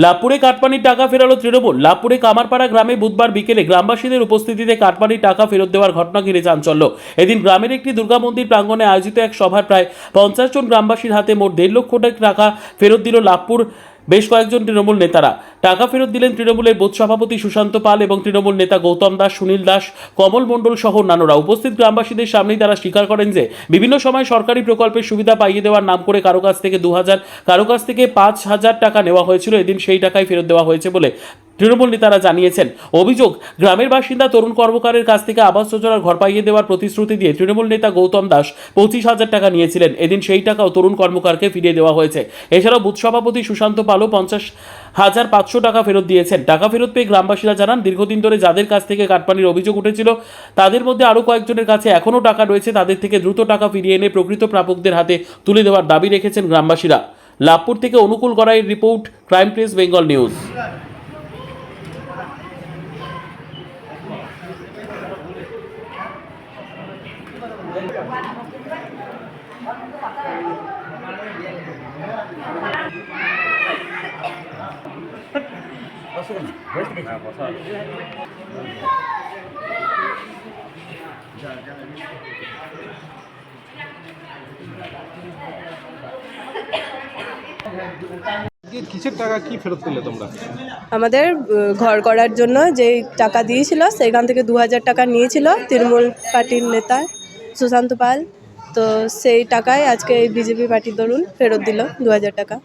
লাভপুরে কাটমানির টাকা ফেরালো তৃণমূল। লাভপুরে কামারপাড়া গ্রামে বুধবার বিকেলে গ্রামবাসীদের উপস্থিতিতে কাটমানির টাকা ফেরত দেওয়ার ঘটনা ঘিরে চাঞ্চল্য। এদিন গ্রামের একটি দুর্গা মন্দির প্রাঙ্গণে আয়োজিত এক সভার প্রায় 50 জন গ্রামবাসীর হাতে মোট 1.5 লক্ষ টাকা ফেরত দিল লাভপুর বেশ কয়েকজন তৃণমূল নেতারা। টাকা ফেরত দিলেন তৃণমূলের বুথ সভাপতি সুশান্ত পাল এবং তৃণমূল নেতা গৌতম দাস, সুনীল দাস, কমল মণ্ডল সহ অন্যান্যরা। উপস্থিত গ্রামবাসীদের সামনেই তারা স্বীকার করেন যে বিভিন্ন সময় সরকারি প্রকল্পের সুবিধা পাইয়ে দেওয়ার নাম করে কারো কাছ থেকে 2000, কারো কাছ থেকে 5000 টাকা নেওয়া হয়েছিল। এদিন সেই টাকাই ফেরত দেওয়া হয়েছে বলে তৃণমূল নেতারা জানিয়েছেন। অভিযোগ, গ্রামের বাসিন্দা তরুণ কর্মকারের কাছ থেকে আবাস যোজনার ঘর পাইয়ে দেওয়ার প্রতিশ্রুতি দিয়ে তৃণমূল নেতা গৌতম দাস 25,000 টাকা নিয়েছিলেন। এদিন সেই টাকাও তরুণ কর্মকারকে ফিরিয়ে দেওয়া হয়েছে। এছাড়াও বুথ সভাপতি সুশান্ত পালও 50,500 টাকা ফেরত দিয়েছেন। টাকা ফেরত পেয়ে গ্রামবাসীরা জানান, দীর্ঘদিন ধরে যাদের কাছ থেকে কাটমানির অভিযোগ উঠেছিল তাদের মধ্যে আরও কয়েকজনের কাছে এখনও টাকা রয়েছে। তাদের থেকে দ্রুত টাকা ফিরিয়ে এনে প্রকৃত প্রাপকদের হাতে তুলে দেওয়ার দাবি রেখেছেন গ্রামবাসীরা। লাভপুর থেকে অনুকূল গড়াইয়ের report, crime press Bengal news. কিসের টাকা কি ফেরত পেলে তোমরা? আমাদের ঘর করার জন্য যে টাকা দিয়েছিল সেখান থেকে 2000 টাকা নিয়েছিল তৃণমূল পার্টির নেতা সুশান্ত পাল। তো সেই টাকায় আজকে এই বিজেপি পার্টির দরুন ফেরত দিল 2000 টাকা।